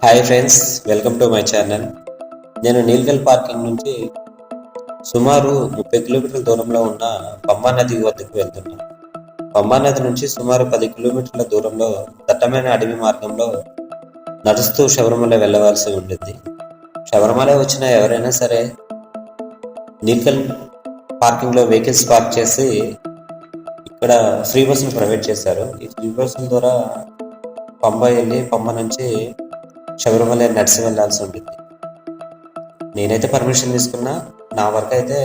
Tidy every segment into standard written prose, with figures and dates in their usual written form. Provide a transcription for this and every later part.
Hi friends, welcome to my channel. నేను నీల్గల్ parking నుంచి సుమారు 30 కిలోమీటర్ల దూరంలో ఉన్న పంబా నది వద్దకు వెళ్తున్నాను. పంబా నది నుంచి సుమారు 10 కిలోమీటర్ల దూరంలో దట్టమైన అడవి మార్గంలో నడుస్తూ శబరిమల వెళ్ళవలసి ఉంటుంది. శబరిమల వచ్చిన ఎవరైనా సరే నీల్గల్ పార్కింగ్లో వెహికల్స్ పార్క్ చేసి ఇక్కడ ఫ్రీ బస్సులు ప్రొవైడ్ చేశారు. ఈ ఫ్రీ బస్సుల ద్వారా పంబా వెళ్ళి పంబా నుంచి శబరిమల నడిచి వెళ్ళాల్సి ఉంటుంది. నేనైతే పర్మిషన్ తీసుకున్నా. నా వరకు అయితే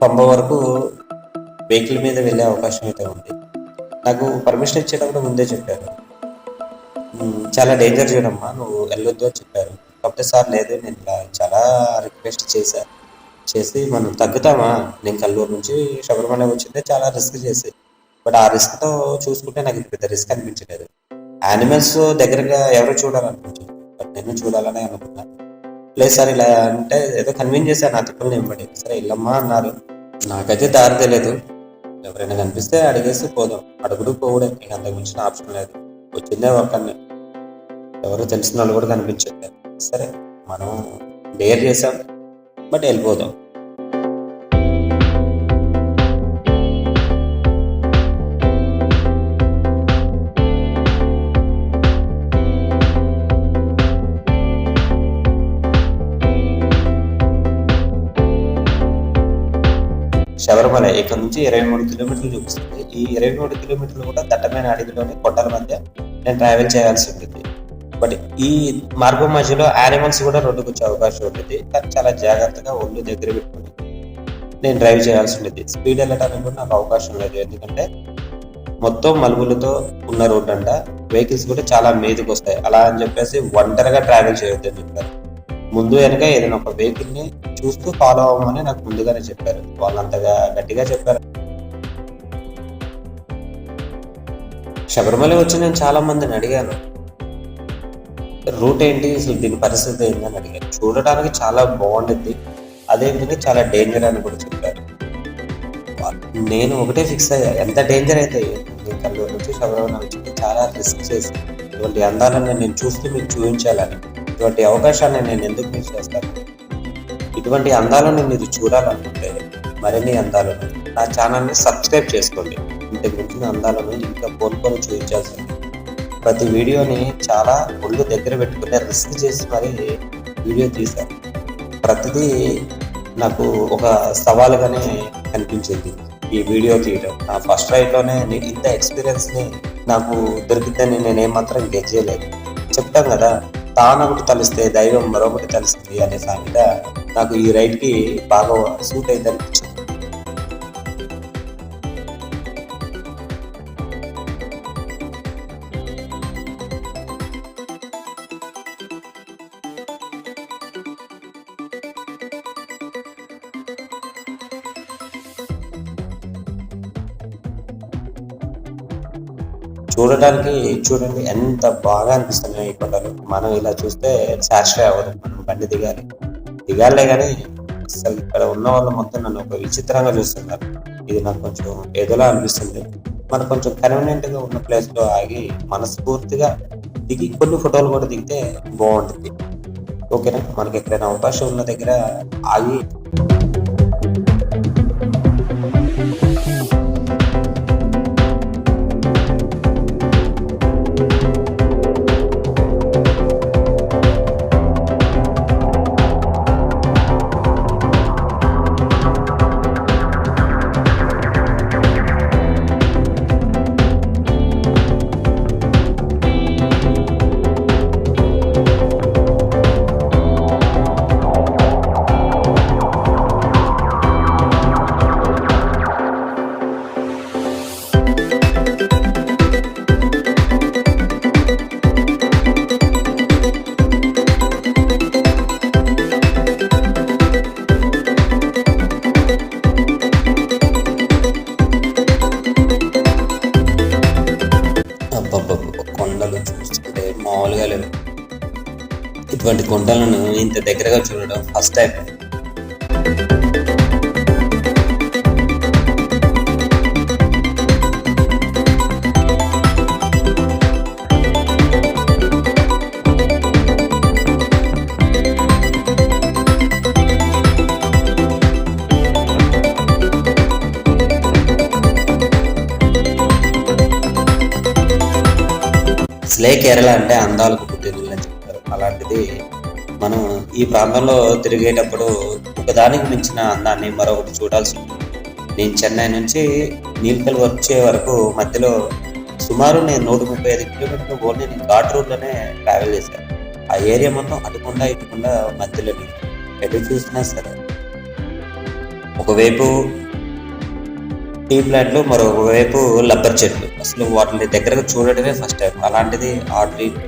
పంబ వరకు వెహికల్ మీద వెళ్ళే అవకాశం అయితే ఉంది. నాకు పర్మిషన్ ఇచ్చేటప్పుడు ముందే చెప్పారు, చాలా డేంజర్ చేయడమ్మా, నువ్వు వెళ్ళొద్దు అని చెప్పారు. కాకపోతే సార్ లేదు, నేను ఇలా చాలా రిక్వెస్ట్ చేసి మనం తగ్గుతామా, నేను కల్లూరు నుంచి శబరిమల వచ్చిందే చాలా రిస్క్ చేసి, బట్ ఆ రిస్క్తో చూసుకుంటే నాకు ఇది పెద్ద రిస్క్ అనిపించలేదు. యానిమల్స్ దగ్గరగా ఎవరు చూడాలనిపించింది, బట్ నేను చూడాలని అనుకున్నాను. లేదు సార్ ఇలా అంటే ఏదో కన్విన్స్ చేశాను, నా తిప్పలు నింపడి సరే ఇల్లమ్మా అన్నారు. నాకైతే దారి తెలియదు, ఎవరైనా కనిపిస్తే అడిగేసి పోదాం, అడుగుడు పోవడం, ఇంక అంతకు మించిన ఆప్షన్ లేదు. వచ్చిందే ఒకరిని, ఎవరు తెలిసిన వాళ్ళు కూడా కనిపించలేదు. సరే మనం డేర్ చేసాం, బట్ వెళ్ళిపోదాం. శబరిమల ఇక్కడ నుంచి 23 కిలోమీటర్లు చూపిస్తుంది. ఈ 23 కిలోమీటర్లు కూడా దట్టమైన అడవిలోని కొండల మధ్య నేను ట్రావెల్ చేయాల్సి ఉంటుంది. బట్ ఈ మార్గం మధ్యలో యానిమల్స్ కూడా రోడ్డుకు వచ్చే అవకాశం ఉంటుంది, కానీ చాలా జాగ్రత్తగా ఒళ్ళు దగ్గర పెట్టుకుని నేను డ్రైవ్ చేయాల్సి ఉంటుంది. స్పీడ్ వెళ్ళడానికి కూడా నాకు అవకాశం లేదు, ఎందుకంటే మొత్తం మలుగులతో ఉన్న రోడ్డు అంట, వెహికల్స్ కూడా చాలా మీదకి వస్తాయి. అలా అని చెప్పేసి ఒంటరిగా ట్రావెల్ చేయొద్దు అని చెప్పారు. ముందు వెనక ఏదైనా ఒక వెహికల్ ని చూస్తూ ఫాలో అవ్వమని నాకు ముందుగానే చెప్పారు. వాళ్ళంతగా గట్టిగా చెప్పారు. శబరిమల వచ్చి నేను చాలా మందిని అడిగాను, రూట్ ఏంటి, అసలు దీని పరిస్థితి ఏంటని అడిగాను. చూడటానికి చాలా బాగుంటుంది, అదేవిధంగా చాలా డేంజర్ అని కూడా చెప్పారు. నేను ఒకటే ఫిక్స్ అయ్యా, ఎంత డేంజర్ అయితే నేను కల్లూరు నుంచి శబరిమల వచ్చి చాలా రిస్క్ చేసి ఇటువంటి అందాలను నేను చూస్తూ మీకు చూపించాలని, ఇటువంటి అవకాశాన్ని నేను ఎందుకు మిస్ చేస్తాను. ఇటువంటి అందాలను మీరు చూడాలనుకుంటే మరిన్ని అందాలను నా ఛానల్ని సబ్స్క్రైబ్ చేసుకోండి. ఇంతకు మించిన అందాలను ఇంకా కోరుకొని చూపించాల్సింది. ప్రతి వీడియోని చాలా ఒళ్ళు దగ్గర పెట్టుకునే రిస్క్ చేసి మరి వీడియో తీశాను. ప్రతిదీ నాకు ఒక సవాలుగానే కనిపించింది ఈ వీడియో తీయడం. నా ఫస్ట్ రైడ్లోనే ఇంత ఎక్స్పీరియన్స్ని నాకు దొరికిందని నేనేమాత్రం గెస్ చేయలేదు. చెప్తాం కదా, తానొకటి తలిస్తే దైవం మరొకటి తలుస్తుంది అనే సామెత నాకు ఈ రైడ్కి బాగా సూట్ అయింది అనిపించింది. చూడండి ఎంత బాగా అనిపిస్తున్నాయి ఈ కొండలు. మనం ఇలా చూస్తే సాటిస్ఫై అవ్వదు, మనం బండి దిగాలే కానీ అసలు ఇక్కడ ఉన్న వాళ్ళు మొత్తం నన్ను ఒక విచిత్రంగా చూస్తున్నారు. ఇది నాకు కొంచెం ఏదోలా అనిపిస్తుంది. మనకు కొంచెం కన్వీనియంట్ గా ఉన్న ప్లేస్ లో ఆగి మనస్ఫూర్తిగా దిగి కొన్ని ఫోటోలు కూడా దిగితే బాగుంటుంది. ఓకేనా, మనకి ఎక్కడైనా అవకాశం ఉన్న దగ్గర ఆగి కొండలు చూస్తుంటే మామూలుగా లేవు. ఇటువంటి కొండలను ఇంత దగ్గరగా చూడడం ఫస్ట్ టైం. అసలే కేరళ అంటే అందాలకు పుట్టినిల్లు అని చెప్తారు. అలాంటిది మనం ఈ ప్రాంతంలో తిరిగేటప్పుడు ఒకదానికి మించిన అందాన్ని మరొకటి చూడాల్సి ఉంటుంది. నేను చెన్నై నుంచి నీల్కల్ వచ్చే వరకు మధ్యలో సుమారు నేను 135 కిలోమీటర్లు ఓన్లీ నేను ఘాట్ రోడ్లోనే ట్రావెల్ చేశాను. ఆ ఏరియా మొత్తం అటుకుండా ఇటుకుండా మధ్యలోనే ఎటు చూసినా సరే ఒకవైపు టీ ప్లాంట్లు, మరొక వైపు రబ్బర్ చెట్లు. అసలు వాటిని దగ్గరగా చూడడమే ఫస్ట్ టైం. అలాంటిది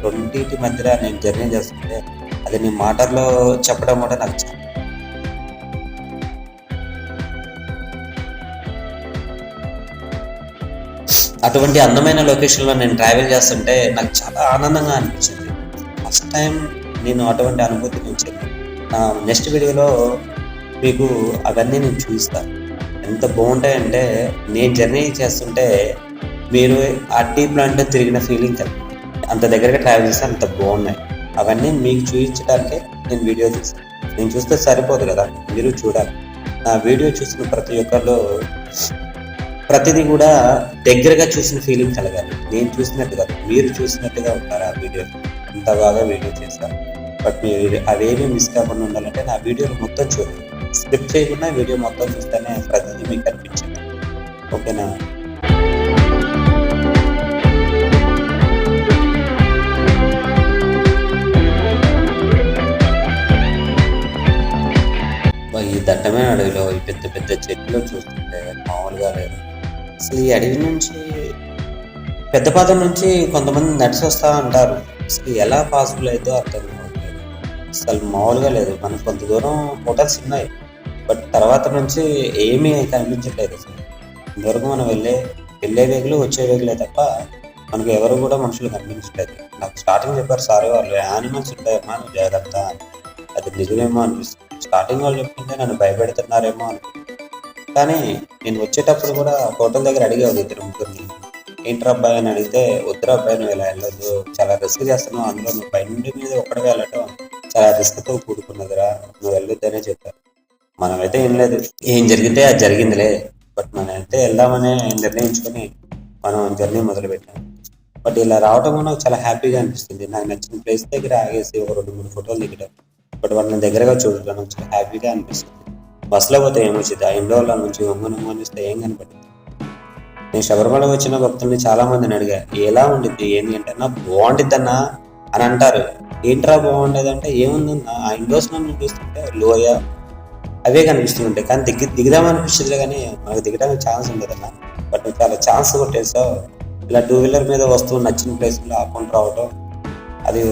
రెండింటి మధ్యలో నేను జర్నీ చేస్తుంటే అది నీ మాటల్లో చెప్పడం కూడా నాకు అటువంటి అందమైన లొకేషన్లో నేను ట్రావెల్ చేస్తుంటే నాకు చాలా ఆనందంగా అనిపించింది. ఫస్ట్ టైం నేను అటువంటి అనుభూతిని వచ్చింది. నా నెక్స్ట్ వీడియోలో మీకు అవన్నీ నేను చూపిస్తాను. ఎంత బాగుంటాయంటే నేను జర్నీ చేస్తుంటే మీరు ఆ టీ ప్లాంట్ తిరిగిన ఫీలింగ్ కలిగి అంత దగ్గరగా ట్రావెల్ చేస్తే అంత బాగున్నాయి. అవన్నీ మీకు చూపించడానికే నేను వీడియో తీస్తాను. నేను చూస్తే సరిపోదు కదా, మీరు చూడాలి. నా వీడియో చూసిన ప్రతి ఒక్కరిలో ప్రతిదీ కూడా దగ్గరగా చూసిన ఫీలింగ్ కలగాలి. నేను చూసినట్టు కాదు, మీరు చూసినట్టుగా ఉంటారు ఆ వీడియో. అంత బాగా వీడియో చేస్తాను. బట్ మీరు అవేమీ మిస్ కాకుండా ఉండాలంటే నా వీడియోలు మొత్తం చూడండి. స్క్రిప్ట్ చేయకుండా వీడియో మొత్తం చూస్తేనే ప్రతిదీ మీకు కనిపించింది. ఓకేనా? ఈ దట్టమైన అడవిలో ఈ పెద్ద పెద్ద చెట్లు చూస్తుంటే మామూలుగా లేదు. అసలు ఈ అడవి నుంచి పెద్దపాదం నుంచి కొంతమంది నడిచి వస్తా అంటారు. అసలు ఎలా పాసిబుల్ అయితే అర్థం కావట్లేదు. అసలు మామూలుగా లేదు. మనకు కొంత దూరం హోటల్స్ ఉన్నాయి, బట్ తర్వాత నుంచి ఏమీ కనిపించట్లేదు. అసలు ఇంతవరకు మనం వెళ్ళే వేగులు వచ్చే వేగులే తప్ప మనకు ఎవరు కూడా మనుషులు కనిపించట్లేదు. నాకు స్టార్టింగ్ చెప్పారు సారీ వాళ్ళు, యానిమల్స్ ఉంటాయమ్మా నువ్వు జాగ్రత్త. అది నిజమేమో అనిపిస్తుంది. స్టార్టింగ్ వాళ్ళు చెప్తుంటే నన్ను భయపెడుతున్నారేమో అనుకుంటున్నాను. కానీ నేను వచ్చేటప్పుడు కూడా హోటల్ దగ్గర అడిగేవాళ్ళు 2-3 ఏంట్రా అబ్బాయి అని అడిగితే, వద్దురా అబ్బాయి నువ్వు ఇలా వెళ్ళొద్దు, చాలా రిస్క్ చేస్తున్నావు, అందులో నువ్వు పైనుండి మీద ఒక్కడికి వెళ్ళటం చాలా రిస్క్తో కూడుకున్నదిరా, నువ్వు వెళ్ళొద్దనే చెప్పారు. మనమైతే ఏం లేదు, ఏం జరిగితే అది జరిగిందిలే. బట్ మనమైతే వెళ్దామని నిర్ణయించుకొని మనం జర్నీ మొదలుపెట్టాం. బట్ ఇలా రావటం కూడా నాకు చాలా హ్యాపీగా అనిపిస్తుంది. నాకు నచ్చిన ప్లేస్ దగ్గర ఆగేసి ఒక 2-3 ఫోటోలు దిగడం, బట్ వాళ్ళని దగ్గరగా చూడటం నాకు చాలా హ్యాపీగా అనిపిస్తుంది. బస్సులో పోతే ఏమొచ్చింది, ఆ ఇండోర్ల నుంచి ఒంగొనిస్తే ఏం కనపడుతుంది. నేను శబరిమల వచ్చిన భక్తుల్ని చాలా మందిని అడిగా, ఎలా ఉండిద్ది ఏంటి అంటే, నా బాగుండిద్దన్నా అని అంటారు. ఏంట్రా బాగుండేది అంటే, ఏముందన్నా ఆ ఇండోర్స్ నుంచి చూస్తుంటే లోయ అవే కనిపిస్తుంటాయి, కానీ దిగుదామనిపిస్తుంది కానీ మనకు దిగడానికి ఛాన్స్ ఉండదన్నా. బట్ నువ్వు చాలా ఛాన్స్ కొట్టేసావు. ఇలా 2 వీలర్ మీద వస్తువు నచ్చిన ప్లేస్లో ఆకుండా రావటం అది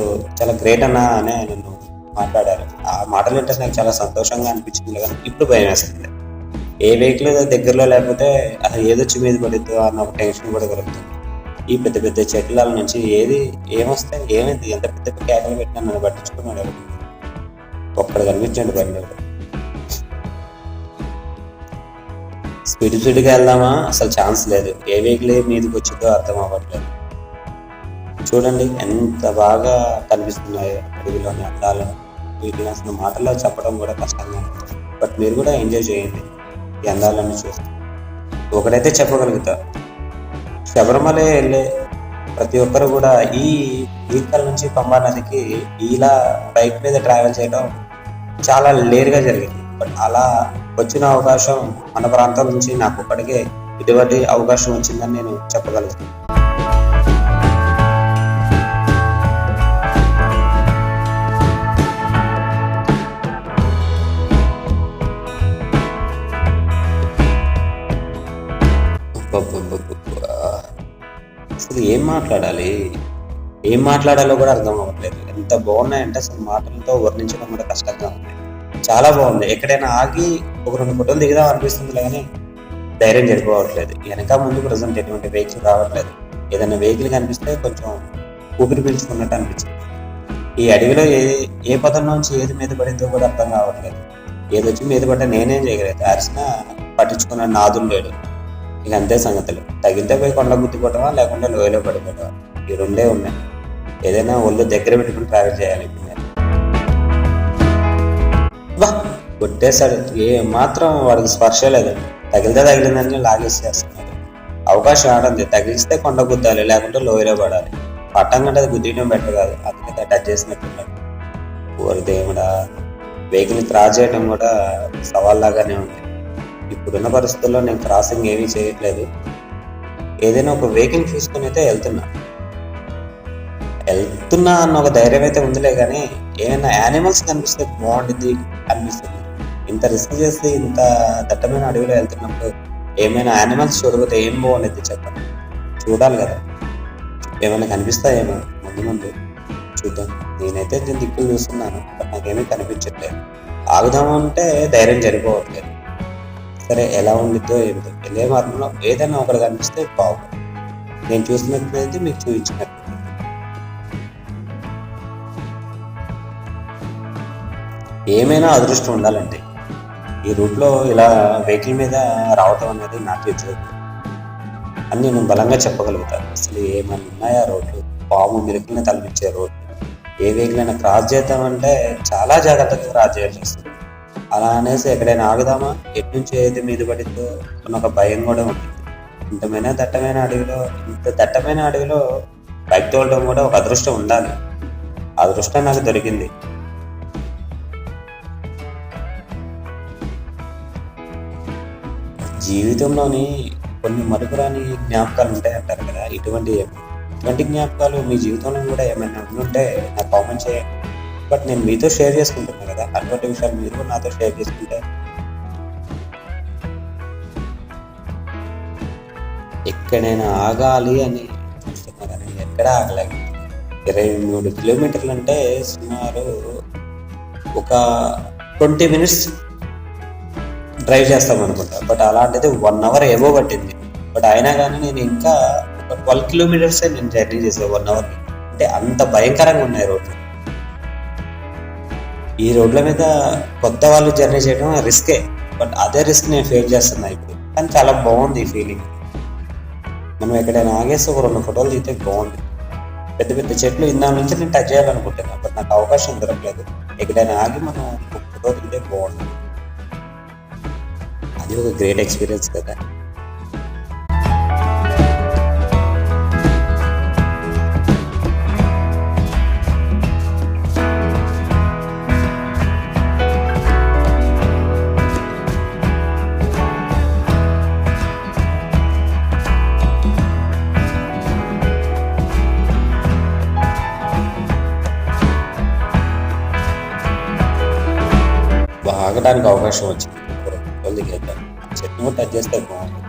చాలా గ్రేట్ అన్నా అని నన్ను మాట్లాడారు. ఆ మాటలు వింటే నాకు చాలా సంతోషంగా అనిపించింది. కానీ ఇప్పుడు భయం వేస్తుంది. ఏ వెహికల్ దగ్గరలో లేకపోతే అసలు ఏదొచ్చి మీద పడుద్దో అన్న ఒక టెన్షన్ కూడా కలుగుతుంది. ఈ పెద్ద పెద్ద చెట్ల నుంచి ఏమొస్తాయి, ఏమైంది, ఎంత పెద్ద పెద్ద కేకలు పెట్టినా నన్ను పట్టించుకున్నాడు. ఒక్కడు కనిపించండి బండి. స్పీడ్గా వెళ్దామా అసలు ఛాన్స్ లేదు. ఏ వెహికల్ మీదకి వచ్చిందో అర్థం అవ్వట్లేదు. చూడండి ఎంత బాగా కనిపిస్తున్నాయి అడవిలోని అందాలు. వీటిని అసలు మాటల్లో చెప్పడం కూడా కష్టంగా ఉంటుంది. బట్ మీరు కూడా ఎంజాయ్ చేయండి ఈ అందాలను చూసి. ఒకటైతే చెప్పగలుగుతా, శబరిమల వెళ్ళే ప్రతి ఒక్కరు కూడా ఈ నీల్కల్ నుంచి పంబా నదికి ఇలా బైక్ మీద ట్రావెల్ చేయడం చాలా లేరుగా జరిగింది. బట్ అలా వచ్చిన అవకాశం మన ప్రాంతం నుంచి నాకు ఒక్కడికే ఇటువంటి అవకాశం వచ్చిందని నేను చెప్పగలుగుతాను. అసలు ఏం మాట్లాడాలో కూడా అర్థం అవ్వట్లేదు. ఎంత బాగున్నాయంటే అసలు మాటలతో వర్ణించడం కూడా కష్టంగా ఉంది. చాలా బాగుంది. ఎక్కడైనా ఆగి ఒక 2 ఫోటోలు దిగుదాం అనిపిస్తుంది కానీ ధైర్యం జరిపోవట్లేదు. వెనక ముందు ప్రజెంట్ ఎటువంటి వెహికల్ రావట్లేదు. ఏదైనా వెహికల్ కనిపిస్తే కొంచెం ఊపిరి పీల్చుకున్నట్టు అనిపించింది. ఈ అడవిలో ఏ పదం నుంచి ఏది మీద పడిందో కూడా అర్థం కావట్లేదు. ఏదొచ్చి మీద పడ్డా నేనేం చేయగలేదు. అరిసినా పట్టించుకున్న నాదులు లేడు. ఇక అంతే సంగతులు. తగిలితే పోయి కొండ గుద్దుకోవటమా లేకుండా లోయలో పడిపోవటమా, ఈ 2 ఉన్నాయి. ఏదైనా ఒళ్ళు దగ్గర పెట్టుకుని ట్రావెల్ చేయాలి. బా కొట్టేశాడు. ఏ మాత్రం వాడికి స్పర్శ లేదు. తగిలిందని లాగేసేస్తున్నాడు. అవకాశం ఆడంది. తగిలిస్తే కొండ గుద్దాలి, లేకుంటే లోయలో పడాలి. పట్టం కంటే అది గుద్దియడం బెటర్ కాదు, అందుకే టచ్ చేసినట్టున్నాడు. ఓరి దేవుడా, వెహికల్ క్రాస్ చేయడం కూడా సవాల్ లాగానే ఉంది. ఇప్పుడున్న పరిస్థితుల్లో నేను క్రాసింగ్ ఏమీ చేయట్లేదు, ఏదైనా ఒక వెహికల్ చూసుకుని అయితే వెళ్తున్నా అన్న ఒక ధైర్యం అయితే ఉందిలే, కానీ ఏమైనా యానిమల్స్ కనిపిస్తే బాగుంటుంది అనిపిస్తుంది. ఇంత రిస్క్ చేసి ఇంత దట్టమైన అడవిలో వెళ్తున్నప్పుడు ఏమైనా యానిమల్స్ చూడకపోతే ఏం బాగుంటుంది చెప్పండి. చూడాలి కదా, ఏమైనా కనిపిస్తాయేమో ముందు చూద్దాం. నేనైతే దీని దిక్కులు చూస్తున్నాను, బట్ నాకేమీ కనిపించట్లేదు. ఆగుదామంటే ధైర్యం సరిపోవట్లేదు. సరే, ఎలా ఉండిద్దో ఏమిటో, వెళ్ళే మార్గంలో ఏదైనా ఒకటి కనిపిస్తే బాగుంది. నేను చూసినట్లయితే మీకు చూపించినట్టు. ఏమైనా అదృష్టం ఉండాలండి. ఈ రూట్లో ఇలా వెహికల్ మీద రావటం అనేది నాకు జోక్ అని నేను బలంగా చెప్పగలుగుతాను. అసలు ఏమైనా ఉన్నాయా రోడ్లు? పాము మిరుకుల్ని తలపించే రోడ్లు. ఏ వెహికల్ అయినా క్రాస్ చేద్దామంటే చాలా జాగ్రత్తగా క్రాస్ చేయాల్సి వస్తుంది. అలా అనేసి ఎక్కడైనా ఆగుదామా, ఎటు నుంచి ఏది మీద పడిందో అన్న ఒక భయం కూడా ఉంటుంది. ఇంత దట్టమైన అడవిలో బైక్ తోలడం కూడా ఒక అదృష్టం ఉండాలి. ఆ అదృష్టం నాకు దొరికింది. జీవితంలోని కొన్ని మరుపురాని జ్ఞాపకాలు ఉంటాయి అంటారు కదా, ఇటువంటి జ్ఞాపకాలు మీ జీవితంలో కూడా ఏమైనా ఉంటే నాకు కామెంట్ చేయండి. బట్ నేను మీతో షేర్ చేసుకుంటున్నాను కదా, అటువంటి విషయాలు మీరు నాతో షేర్ చేసుకుంటే ఎక్కడైనా ఆగాలి అని చూస్తున్నా, కానీ ఎక్కడ ఆగలేదు. 23 కిలోమీటర్లు అంటే సుమారు ఒక 20 మినిట్స్ డ్రైవ్ చేస్తాం అనుకుంటా. బట్ అలాంటిది 1 అవర్ ఏవో పట్టింది. బట్ అయినా కానీ నేను ఇంకా ఒక 12 కిలోమీటర్సే నేను జర్నీ చేసాను 1 అవర్. అంటే అంత భయంకరంగా ఉన్నాయి రోడ్లు. ఈ రోడ్ల మీద కొత్త వాళ్ళు జర్నీ చేయడం రిస్కే, బట్ అదే రిస్క్ నేను ఫేస్ చేస్తున్నా ఇప్పుడు. కానీ చాలా బాగుంది ఈ ఫీలింగ్. మనం ఎక్కడైనా ఆగేసి ఒక 2 ఫోటోలు తీస్తే బాగుంది. పెద్ద పెద్ద చెట్లు ఇందా నుంచి నేను టచ్ చేయాలనుకుంటున్నాను, బట్ నాకు అవకాశం దొరకలేదు. ఎక్కడైనా ఆగి మనం ఒక ఫోటో తీస్తే బాగుంటుంది. అది ఒక గ్రేట్ ఎక్స్పీరియన్స్ కదా. ఆగడానికి అవకాశం వచ్చింది, దిగేద్దాం. చెట్టు కూడా టచ్ చేస్తే బాగుంటుంది.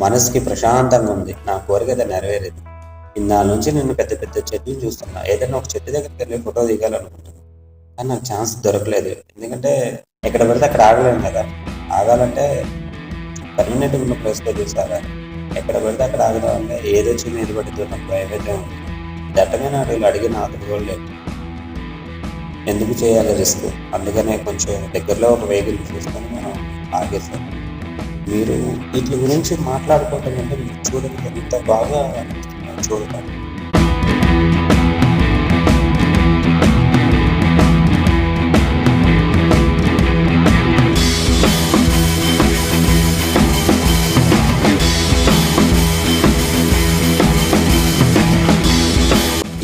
మనసుకి ప్రశాంతంగా ఉంది. నా కోరిక అయితే నెరవేరేది. ఇన్నాళ్ళ నుంచి నేను పెద్ద పెద్ద చెట్లు చూస్తున్నా, ఏదైనా ఒక చెట్టు దగ్గరికి వెళ్ళి ఫోటో దిగాలనుకుంటున్నాను, కానీ నాకు ఛాన్స్ దొరకలేదు. ఎందుకంటే ఎక్కడ పడితే అక్కడ ఆగలేను కదా. ఆగాలంటే పర్మనెంట్ ఉన్న ప్లేస్లో చూసారా, ఎక్కడ పడితే అక్కడ ఆగదామంటే ఏదొచ్చి మీద పడితే నాకు భయమైతే ఉంది. దట్టమైన అడవులు అడిగిన ఆతలు కూడా లేదు. ఎందుకు చేయాలి రిస్క్? అందుకనే కొంచెం దగ్గరలో ఒక వెహికల్ చూసుకొని మనం ఆగేసాం. మీరు వీటి గురించి మాట్లాడుకోవటం అంటే మీరు చూడండి ఎంత బాగా చూడటం.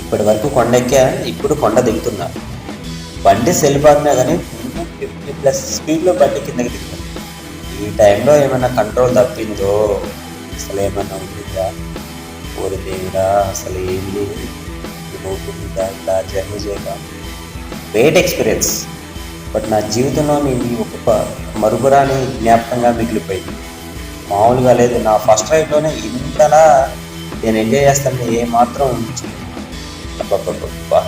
ఇప్పటి వరకు కొండ ఎక్కా, ఇప్పుడు కొండ దిగుతున్నా. బండి సెల్లిపోతున్నా కానీ 50+ స్పీడ్లో బండి కిందకి దిగుతుంది. ఈ టైంలో ఏమైనా కంట్రోల్ తప్పిందో, అసలు ఏమైనా ఉంటుందా? ఓరి దేవుడా, అసలు ఏంది రోడ్డు మీద ఇలా జర్నీ చేయడం గ్రేట్ ఎక్స్పీరియన్స్. బట్ నా జీవితంలో నేను ఒక మరుపురాని జ్ఞాపకంగా మిగిలిపోయింది. మామూలుగా లేదు. నా ఫస్ట్ రైడ్లోనే ఇంతలా నేను ఎంజాయ్ చేస్తానని ఏమాత్రం ఉంచలేదు.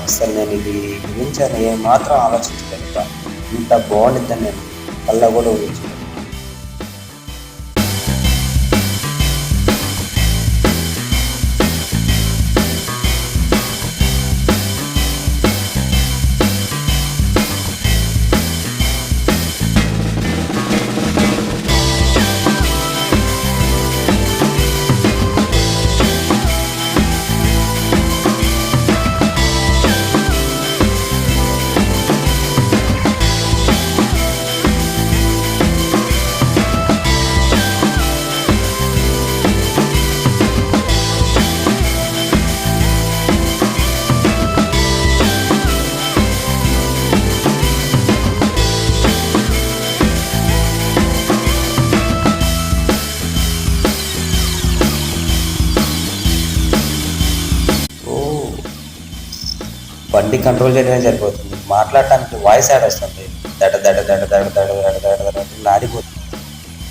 అసలు నేను ఇది గురించి అని ఏమాత్రం ఆలోచించలేదు. ఇంత బాగుండిద్దని నేను కళ్ళ కూడా ఊహించలేదు. బండి కంట్రోల్ చేయడమే సరిపోతుంది. మాట్లాడటానికి వాయిస్ యాడ్ వస్తుంది. దడ దడ దడ దడ దడ దడ దడ దడ లాడిపోతుంది.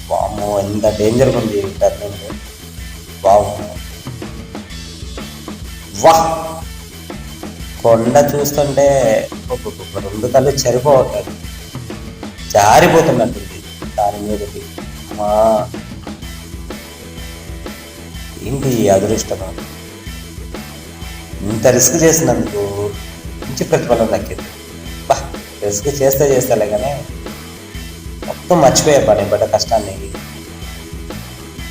వామ్మో ఎంత డేంజర్గా ఉంది టర్నింగ్. వావ్ వాహ్ కొండ చూస్తుంటే రెండు కళ్ళు చెరిపోవట్లేదు, జారిపోతున్నట్టుంది దాని మీదకి. మా ఏంటి అదృష్టం, ఇంత రిస్క్ చేసినందుకు మంచి ప్రతిఫలం దక్కింది. బా రిస్క్ చేస్తేలే కానీ మొత్తం మర్చిపోయా పని పడ్డ కష్టాన్ని.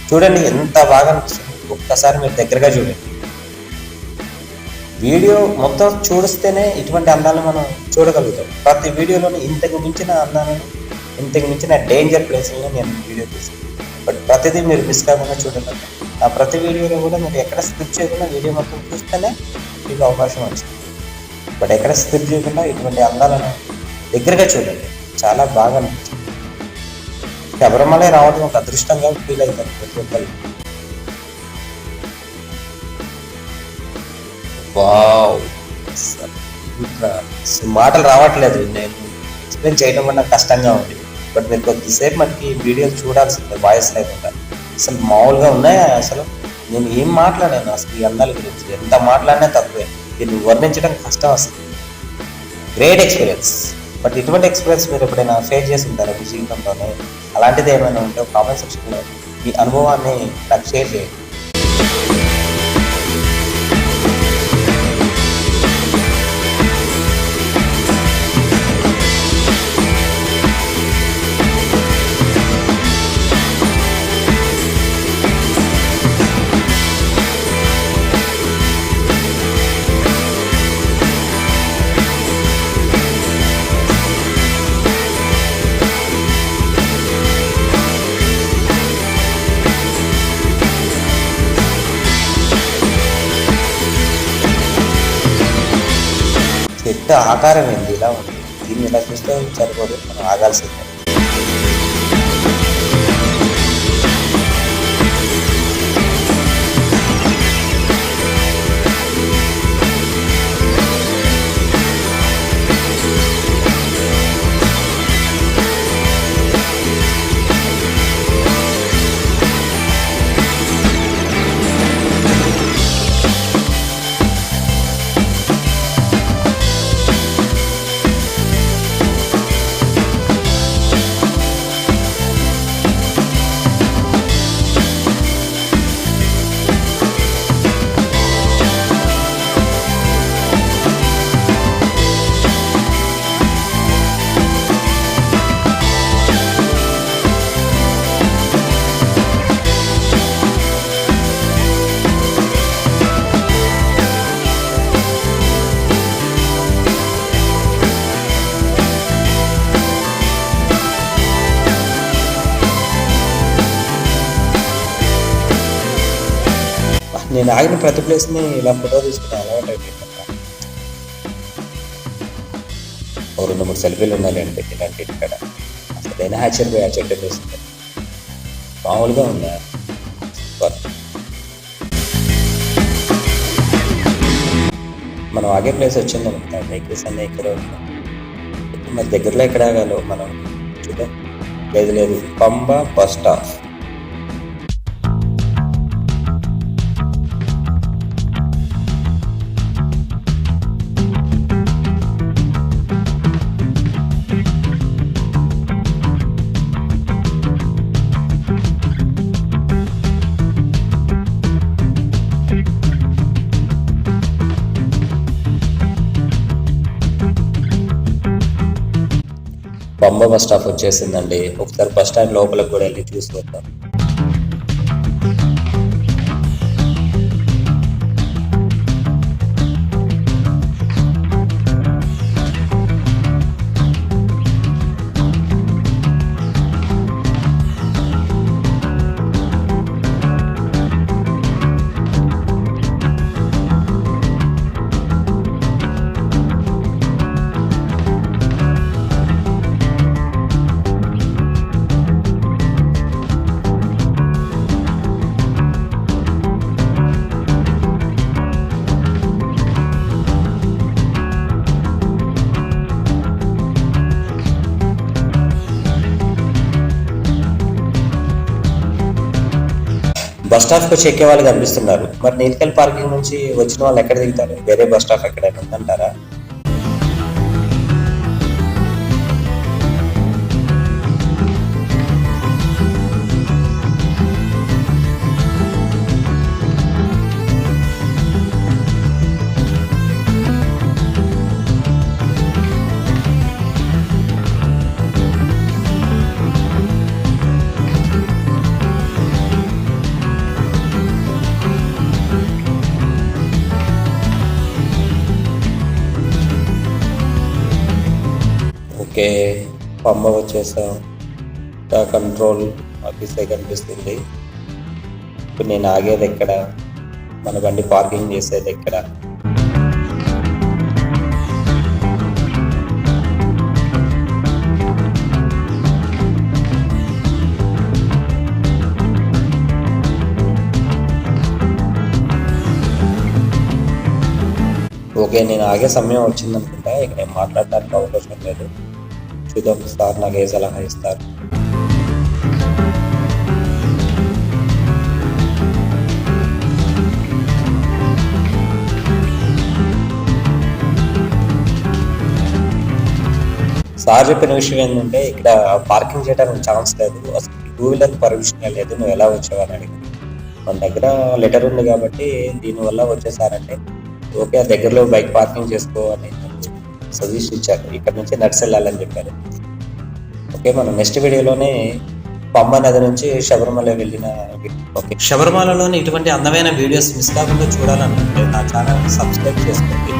చూడండి ఎంత బాగా అనిపిస్తుంది. ఒక్కసారి మీరు దగ్గరగా చూడండి. వీడియో మొత్తం చూడిస్తేనే ఇటువంటి అందాలను మనం చూడగలుగుతాం. ప్రతి వీడియోలోని ఇంతకు మించిన అందాలను, ఇంతకు మించిన డేంజర్ ప్లేస్లను నేను వీడియో తీసాను. బట్ ప్రతిదీ మీరు మిస్ కాకుండా చూడగలుగుతాం. ఆ ప్రతి వీడియోలో కూడా మీరు ఎక్కడ స్కిప్ చేయకుండా వీడియో మొత్తం చూస్తేనే మీకు అవకాశం వచ్చింది. బట్ ఎక్కడ స్కిప్ చేయకుండా ఇటువంటి అందాలను దగ్గరగా చూడండి. చాలా బాగా అనిపించింది. శబరిమల రావడం ఒక అదృష్టంగా ఫీల్ అవుతారు ప్రతి ఒక్కరు. వావ్ ఇంకా మాటలు రావట్లేదు, నేను ఎక్స్ప్లెయిన్ చేయడం వల్ల కష్టంగా ఉంది. బట్ మీరు కొద్దిసేపు మనకి వీడియోలు చూడాల్సిందే వాయిస్ లేకుండా. అసలు మామూలుగా ఉన్నాయా? అసలు నేను ఏం మాట్లాడాను అసలు ఈ అందాల గురించి? ఎంత మాట్లాడినా తక్కువే. దీన్ని వర్ణించడం కష్టం అసలు. Great experience. బట్ ఇటువంటి ఎక్స్పీరియన్స్ మీరు ఎప్పుడైనా ఫేస్ చేసి ఉంటారా మీ జీవితంలోనే? అలాంటిది ఏమైనా ఉంటే కామెంట్ సెక్షన్లో మీ అనుభవాన్ని నాకు షేర్ చేయండి. చెట్టు ఆకారం ఏంటి ఇలా ఉంది? దీన్ని ఇలా చూస్తే సరిపోదు, మనం ఆగాల్సిందే. నేను ఆగిన ప్రతి ప్లేస్ని ఇలా ఫోటో తీసుకునే అలవాటు అయిపోయింది. ఓ 2-3 సెల్ఫీలు ఉండాలండి ఇలాంటి ఇక్కడ. అసలైనా ఆశ్చర్యపోయి ఆ చెట్టు వేస్తుంది. మామూలుగా ఉందా? మనం ఆగే ప్లేస్ వచ్చింది అనుకుంటా. వెహికల్స్ అన్నీ ఇక్కడే ఉంటాం. మరి దగ్గరలో ఎక్కడ ఆగాలో మనం చూద్దాం. లేదు, Pamba bus stop. Pamba bus stop వచ్చేసిందండి. ఒకసారి బస్ స్టాండ్ లోపలికి కూడా వెళ్ళి చూసి వద్దాం. బస్ స్టాప్కి వచ్చి ఎక్కే వాళ్ళు కనిపిస్తున్నారు. మరి నీలకల్ పార్కింగ్ నుంచి వచ్చిన వాళ్ళు ఎక్కడ దిగుతారు? వేరే బస్ స్టాప్ ఎక్కడైనా ఉందంటారా? ఓకే, పంబ వచ్చేసాం. కంట్రోల్ ఆఫీసే కనిపిస్తుంది. ఇప్పుడు నేను ఆగేది ఎక్కడ? మన బండి పార్కింగ్ చేసేది ఎక్కడ? ఓకే, నేను ఆగే సమయం వచ్చిందనుకుంటా. ఇక నేను మాట్లాడడానికి అవకాశం లేదు. చూద్దాం సార్ నాకు ఏ సలహా ఇస్తారు. సార్ చెప్పిన విషయం ఏంటంటే ఇక్కడ పార్కింగ్ చేయడానికి ఛాన్స్ లేదు, అసలు 2 వీలర్ పర్మిషన్ లేదు, నువ్వు ఎలా వచ్చావని అడిగి. మన దగ్గర లెటర్ ఉంది కాబట్టి దీనివల్ల వచ్చేసారంటే ఓకే, దగ్గరలో బైక్ పార్కింగ్ చేసుకో అని సజెషన్ ఇచ్చారు. ఇక్కడ నుంచి నడిచి వెళ్ళాలని చెప్పారు. ఓకే, మనం నెక్స్ట్ వీడియోలోనే పంబ నది నుంచి శబరిమల వెళ్ళిన ఓకే శబరిమలలోని ఇటువంటి అందమైన వీడియోస్ మిస్ కాకుండా చూడాలనుకుంటే నా ఛానల్ని సబ్స్క్రైబ్ చేసుకోండి.